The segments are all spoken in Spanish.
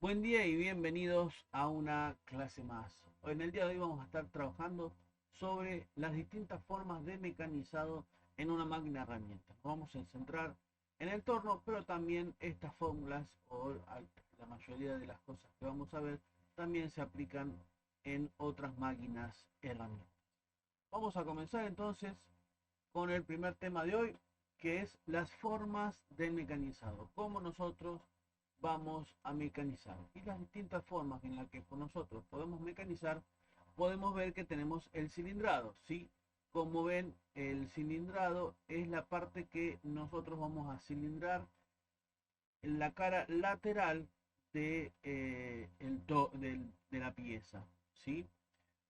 Buen día y bienvenidos a una clase más. En el día de hoy vamos a estar trabajando sobre las distintas formas de mecanizado en una máquina herramienta. Nos vamos a centrar en el torno, pero también estas fórmulas o la mayoría de las cosas que vamos a ver también se aplican en otras máquinas herramientas. Vamos a comenzar entonces con el primer tema de hoy, que es las formas del mecanizado. Cómo nosotros vamos a mecanizar y las distintas formas en las que nosotros podemos mecanizar. Podemos ver que tenemos el cilindrado, ¿sí? Como ven, el cilindrado es la parte que nosotros vamos a cilindrar en la cara lateral de la pieza, ¿sí?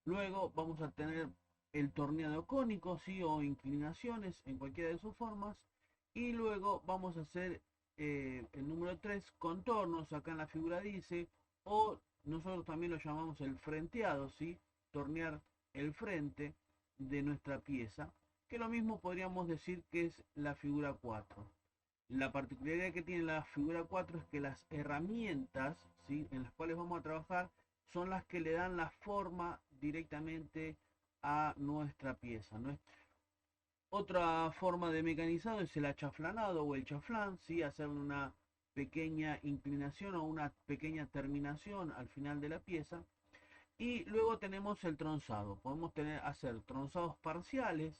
Luego vamos a tener el torneado cónico, ¿sí? O inclinaciones en cualquiera de sus formas. Y luego vamos a hacer el número 3, contornos. Acá en la figura dice, o nosotros también lo llamamos el frenteado, ¿sí? Tornear el frente de nuestra pieza, que lo mismo podríamos decir que es la figura 4. La particularidad que tiene la figura 4 es que las herramientas, ¿sí?, en las cuales vamos a trabajar son las que le dan la forma directamente a nuestra pieza. Otra forma de mecanizado es el achaflanado o el chaflán, ¿sí? Hacer una pequeña inclinación o una pequeña terminación al final de la pieza. Y luego tenemos el tronzado. Podemos hacer tronzados parciales,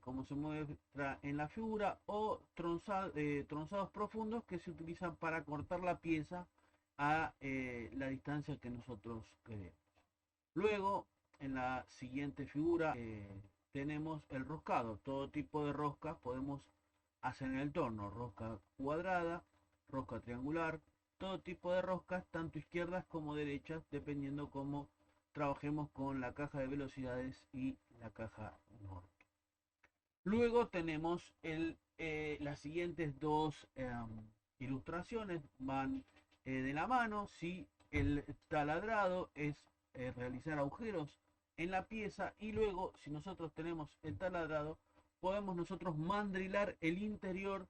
como se muestra en la figura, o tronzados profundos que se utilizan para cortar la pieza a la distancia que nosotros queremos. Luego, en la siguiente figura, tenemos el roscado. Todo tipo de roscas podemos hacer en el torno. Rosca cuadrada, rosca triangular, todo tipo de roscas, tanto izquierdas como derechas, dependiendo cómo trabajemos con la caja de velocidades y la caja norte. Luego tenemos las siguientes dos ilustraciones, van de la mano. Si el taladrado es realizar agujeros en la pieza, y luego si nosotros tenemos el taladrado podemos nosotros mandrilar el interior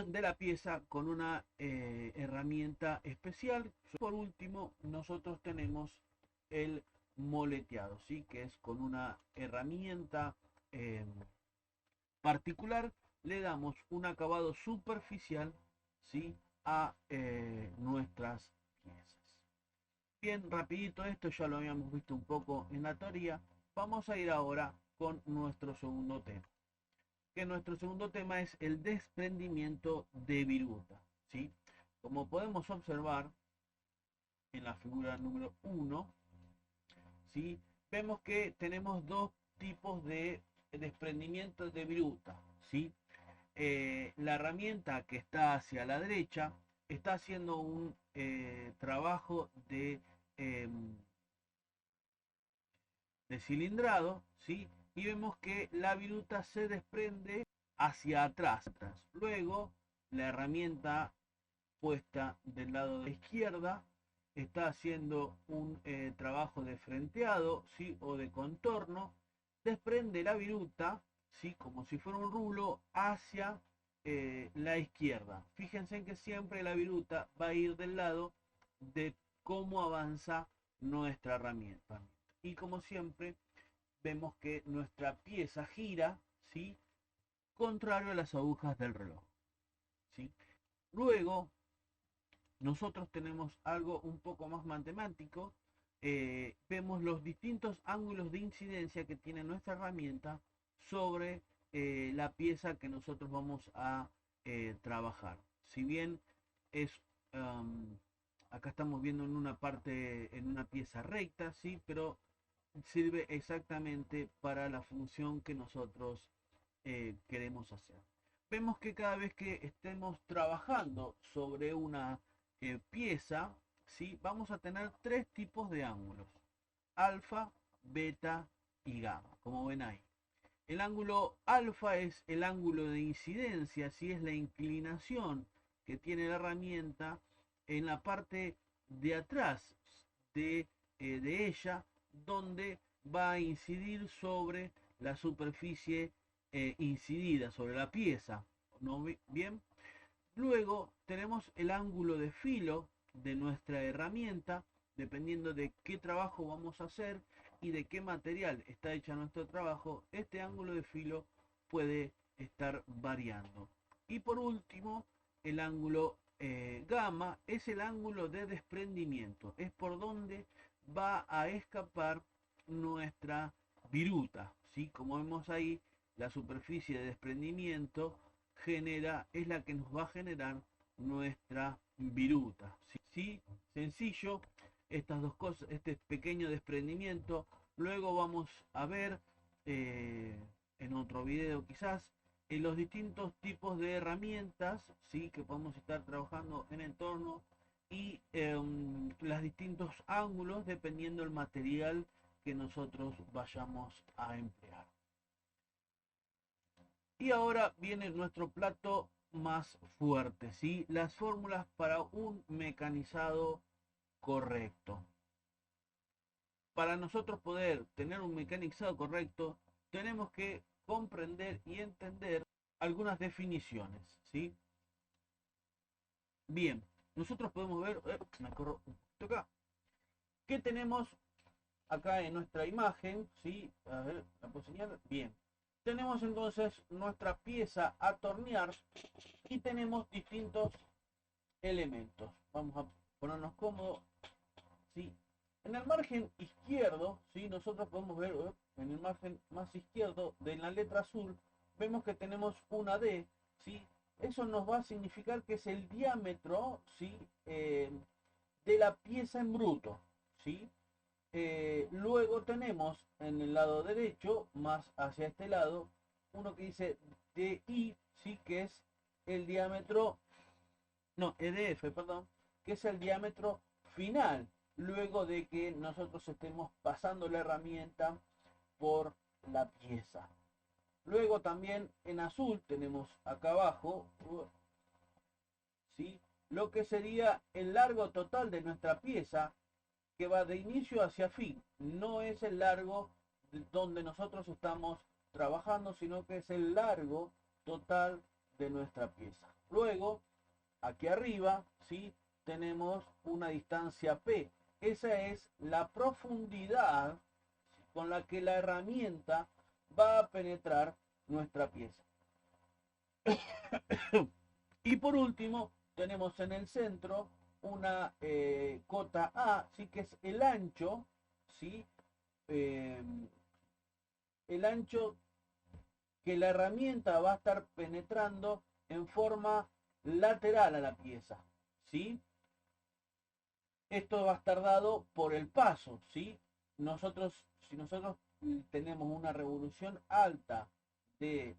de la pieza con una herramienta especial. Por último, nosotros tenemos el moleteado, ¿sí?, que es con una herramienta eh, particular, le damos un acabado superficial, ¿sí?, a nuestras piezas. Bien, rapidito, esto ya lo habíamos visto un poco en la teoría. Vamos a ir ahora con nuestro segundo tema, que nuestro segundo tema es el desprendimiento de viruta, ¿sí? Como podemos observar en la figura número 1, ¿sí?, vemos que tenemos dos tipos de desprendimiento de viruta, ¿sí? La herramienta que está hacia la derecha está haciendo un trabajo eh, de cilindrado, ¿sí? Y vemos que la viruta se desprende hacia atrás. Luego, la herramienta puesta del lado de la izquierda está haciendo un trabajo de frenteado, ¿sí?, o de contorno. Desprende la viruta, ¿sí?, como si fuera un rulo, hacia la izquierda. Fíjense en que siempre la viruta va a ir del lado de cómo avanza nuestra herramienta. Y como siempre, vemos que nuestra pieza gira, ¿sí?, contrario a las agujas del reloj, ¿sí? Luego, nosotros tenemos algo un poco más matemático. Vemos los distintos ángulos de incidencia que tiene nuestra herramienta sobre la pieza que nosotros vamos a trabajar. Si bien es acá estamos viendo en una parte, en una pieza recta, sí, pero sirve exactamente para la función que nosotros queremos hacer. Vemos que cada vez que estemos trabajando sobre una pieza, ¿sí?, vamos a tener tres tipos de ángulos: alfa, beta y gamma, como ven ahí. El ángulo alfa es el ángulo de incidencia, así es la inclinación que tiene la herramienta en la parte de atrás de ella, donde va a incidir sobre la superficie incidida, sobre la pieza. ¿No? Bien. Luego tenemos el ángulo de filo de nuestra herramienta, dependiendo de qué trabajo vamos a hacer y de qué material está hecho nuestro trabajo. Este ángulo de filo puede estar variando. Y por último, el ángulo gamma es el ángulo de desprendimiento, es por donde va a escapar nuestra viruta, ¿sí? Como vemos ahí, la superficie de desprendimiento es la que nos va a generar nuestra viruta. ¿Sí? Sencillo, estas dos cosas, este pequeño desprendimiento. Luego vamos a ver en otro video quizás los distintos tipos de herramientas, ¿sí? Que podemos estar trabajando en entorno y los distintos ángulos dependiendo del material que nosotros vayamos a emplear. Y ahora viene nuestro plato más fuerte, ¿sí? Las fórmulas para un mecanizado correcto. Para nosotros poder tener un mecanizado correcto, tenemos que comprender y entender algunas definiciones, ¿sí? Bien, nosotros podemos ver, me corro un poquito acá, ¿qué tenemos acá en nuestra imagen? ¿Sí? A ver, ¿la puedo señalar? Bien. Tenemos entonces nuestra pieza a tornear y tenemos distintos elementos. Vamos a ponernos cómodos. ¿Sí? En el margen izquierdo, ¿sí? Nosotros podemos ver en el margen más izquierdo de la letra azul, vemos que tenemos una D, ¿sí? Eso nos va a significar que es el diámetro, ¿sí? De la pieza en bruto, ¿sí? Luego tenemos en el lado derecho, más hacia este lado, uno que dice DI, ¿sí? Que es el diámetro, no, EDF, perdón, que es el diámetro final, luego de que nosotros estemos pasando la herramienta por la pieza. Luego también en azul tenemos acá abajo, ¿sí? Lo que sería el largo total de nuestra pieza, que va de inicio hacia fin. No es el largo donde nosotros estamos trabajando, sino que es el largo total de nuestra pieza. Luego, aquí arriba, ¿sí? Tenemos una distancia P. Esa es la profundidad con la que la herramienta va a penetrar nuestra pieza. Y por último, tenemos en el centro una cota A, ¿sí? Que es el ancho, ¿sí? Eh, el ancho que la herramienta va a estar penetrando en forma lateral a la pieza, ¿sí? Esto va a estar dado por el paso, ¿sí? Si nosotros tenemos una revolución alta de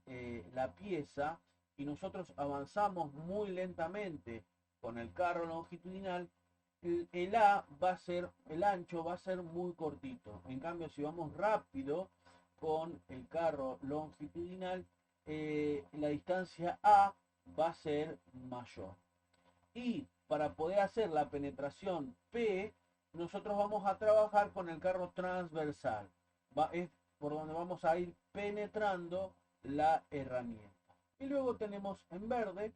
la pieza y nosotros avanzamos muy lentamente con el carro longitudinal, el A va a ser, el ancho va a ser muy cortito. En cambio, si vamos rápido con el carro longitudinal, la distancia A va a ser mayor. Y para poder hacer la penetración P, nosotros vamos a trabajar con el carro transversal. Es por donde vamos a ir penetrando la herramienta. Y luego tenemos en verde,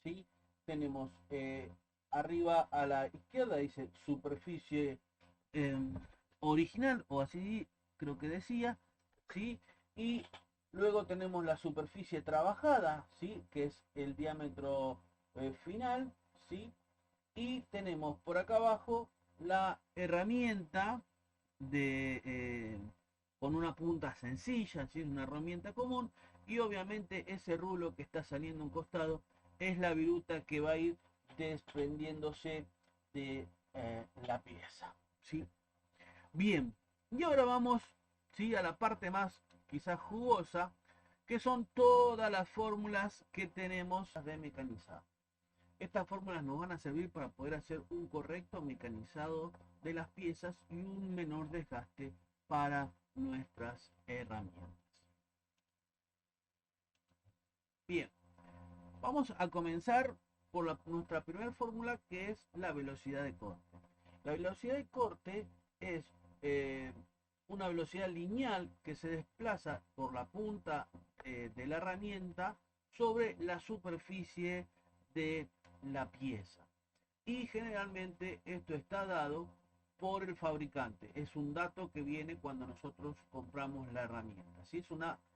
¿sí? Tenemos arriba a la izquierda, dice superficie eh, original, o así creo que decía, ¿sí? Y luego tenemos la superficie trabajada, ¿sí? Que es el diámetro final, ¿sí? Y tenemos por acá abajo la herramienta con una punta sencilla, ¿sí? Es una herramienta común, y obviamente ese rulo que está saliendo a un costado es la viruta que va a ir desprendiéndose de la pieza, ¿sí? Bien, y ahora vamos, ¿sí? A la parte más quizás jugosa, que son todas las fórmulas que tenemos de mecanizado. Estas fórmulas nos van a servir para poder hacer un correcto mecanizado de las piezas y un menor desgaste para nuestras herramientas. Bien, vamos a comenzar por nuestra primera fórmula, que es la velocidad de corte. La velocidad de corte es una velocidad lineal que se desplaza por la punta de la herramienta sobre la superficie de la pieza. Y generalmente esto está dado por el fabricante. Es un dato que viene cuando nosotros compramos la herramienta. ¿Sí?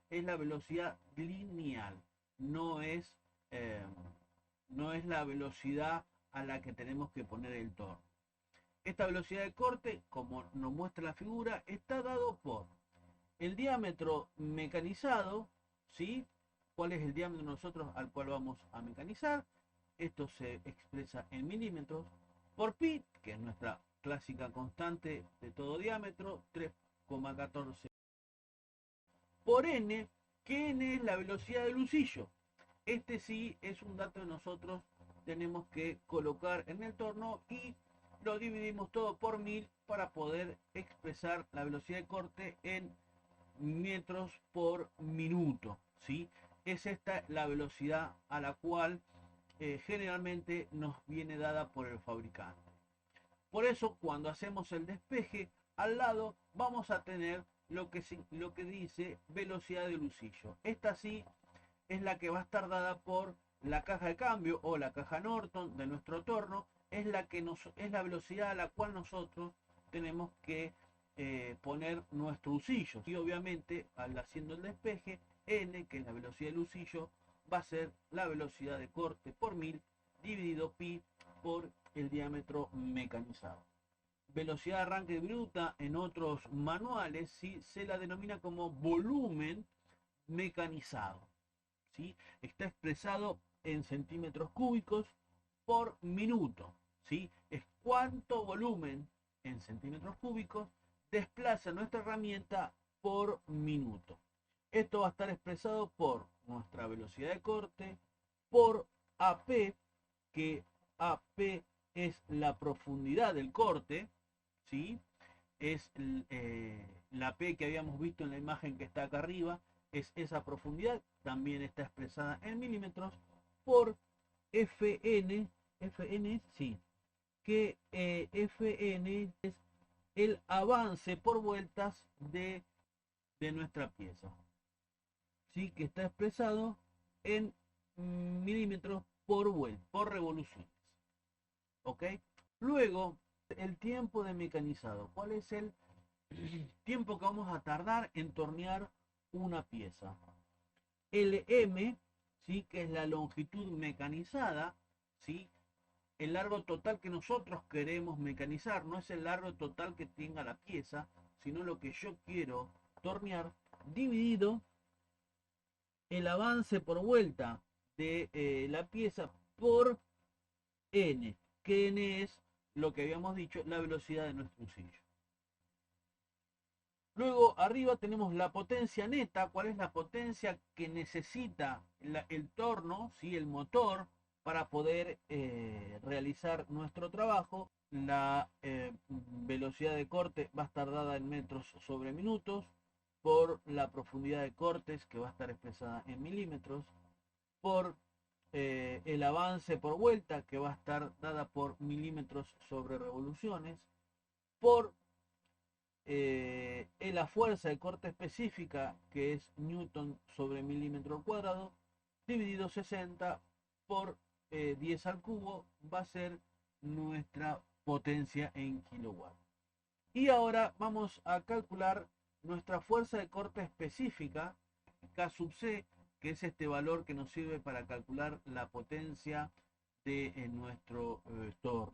Es la velocidad lineal, no es, eh, no es la velocidad a la que tenemos que poner el torno. Esta velocidad de corte, como nos muestra la figura, está dado por el diámetro mecanizado, ¿sí? ¿Cuál es el diámetro nosotros al cual vamos a mecanizar? Esto se expresa en milímetros por pi, que es nuestra clásica constante de todo diámetro, 3,14 por n, que n es la velocidad del lucillo. Este sí es un dato que nosotros tenemos que colocar en el torno y lo dividimos todo por 1000 para poder expresar la velocidad de corte en metros por minuto, ¿sí? Es esta la velocidad a la cual generalmente nos viene dada por el fabricante. Por eso, cuando hacemos el despeje, al lado vamos a tener lo que dice velocidad de lucillo. Esta sí es la que va a estar dada por la caja de cambio o la caja Norton de nuestro torno. Es la velocidad a la cual nosotros tenemos que poner nuestro lucillo. Y obviamente, al haciendo el despeje, n, que es la velocidad del lucillo, va a ser la velocidad de corte por 1000 dividido pi por el diámetro mecanizado. Velocidad de arranque bruta en otros manuales, ¿sí? Se la denomina como volumen mecanizado, ¿sí? Está expresado en centímetros cúbicos por minuto, ¿sí? Es cuánto volumen en centímetros cúbicos desplaza nuestra herramienta por minuto. Esto va a estar expresado por nuestra velocidad de corte, por AP, que AP es la profundidad del corte, ¿sí? Es la P que habíamos visto en la imagen que está acá arriba, es esa profundidad, también está expresada en milímetros, por Fn, Fn, sí, que Fn es el avance por vueltas de nuestra pieza, ¿sí? Que está expresado en milímetros por vuelta, por revoluciones. ¿Ok? Luego, el tiempo de mecanizado. ¿Cuál es el tiempo que vamos a tardar en tornear una pieza? LM, ¿sí? Que es la longitud mecanizada, ¿sí? El largo total que nosotros queremos mecanizar, no es el largo total que tenga la pieza, sino lo que yo quiero tornear, dividido el avance por vuelta de la pieza por n, que n es lo que habíamos dicho, la velocidad de nuestro lucillo. Luego arriba tenemos la potencia neta. ¿Cuál es la potencia que necesita el torno, ¿sí? El motor, para poder realizar nuestro trabajo? La velocidad de corte va a estar dada en metros sobre minutos, por la profundidad de cortes, que va a estar expresada en milímetros, por el avance por vuelta, que va a estar dada por milímetros sobre revoluciones, por la fuerza de corte específica, que es newton sobre milímetro cuadrado, dividido 60 por 10 al cubo, va a ser nuestra potencia en kilowatts. Y ahora vamos a calcular nuestra fuerza de corte específica, K sub C, que es este valor que nos sirve para calcular la potencia de nuestro torno.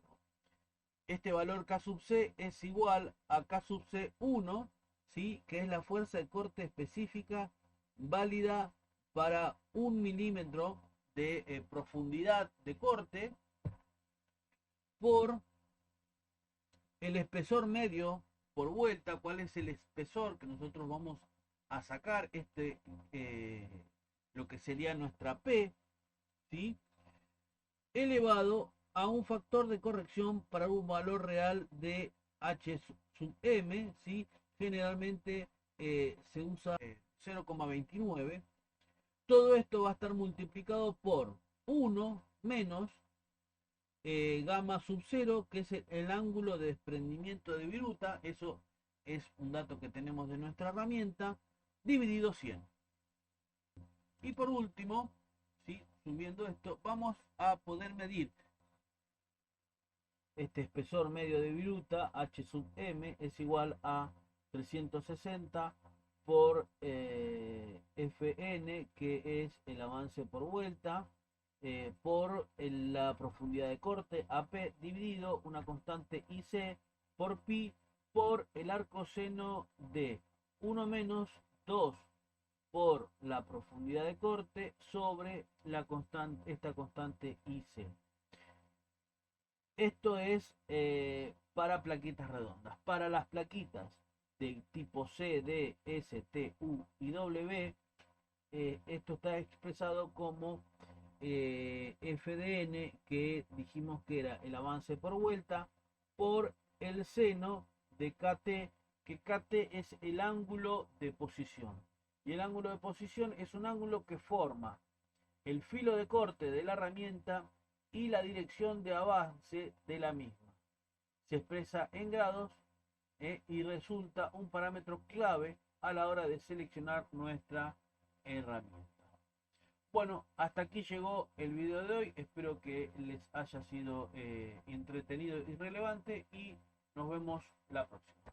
Este valor K sub C es igual a K sub C1, ¿sí? Que es la fuerza de corte específica válida para 1 milímetro de profundidad de corte, por el espesor medio por vuelta. ¿Cuál es el espesor que nosotros vamos a sacar? Lo que sería nuestra P, ¿sí? Elevado a un factor de corrección para un valor real de H sub M, ¿sí? Generalmente se usa 0,29, Todo esto va a estar multiplicado por 1 menos gamma sub 0, que es el ángulo de desprendimiento de viruta. Eso es un dato que tenemos de nuestra herramienta, dividido 100. Y por último, ¿sí? Subiendo esto, vamos a poder medir este espesor medio de viruta, H sub m, es igual a 360 por Fn, que es el avance por vuelta, por la profundidad de corte, AP, dividido una constante IC por pi, por el arco seno de 1 menos 2 por la profundidad de corte sobre esta constante IC. Esto es para plaquitas redondas. Para las plaquitas de tipo C, D, S, T, U y W, esto está expresado como FDN, que dijimos que era el avance por vuelta, por el seno de KT, que KT es el ángulo de posición. Y el ángulo de posición es un ángulo que forma el filo de corte de la herramienta y la dirección de avance de la misma. Se expresa en grados y resulta un parámetro clave a la hora de seleccionar nuestra herramienta. Bueno, hasta aquí llegó el video de hoy. Espero que les haya sido entretenido y relevante y nos vemos la próxima.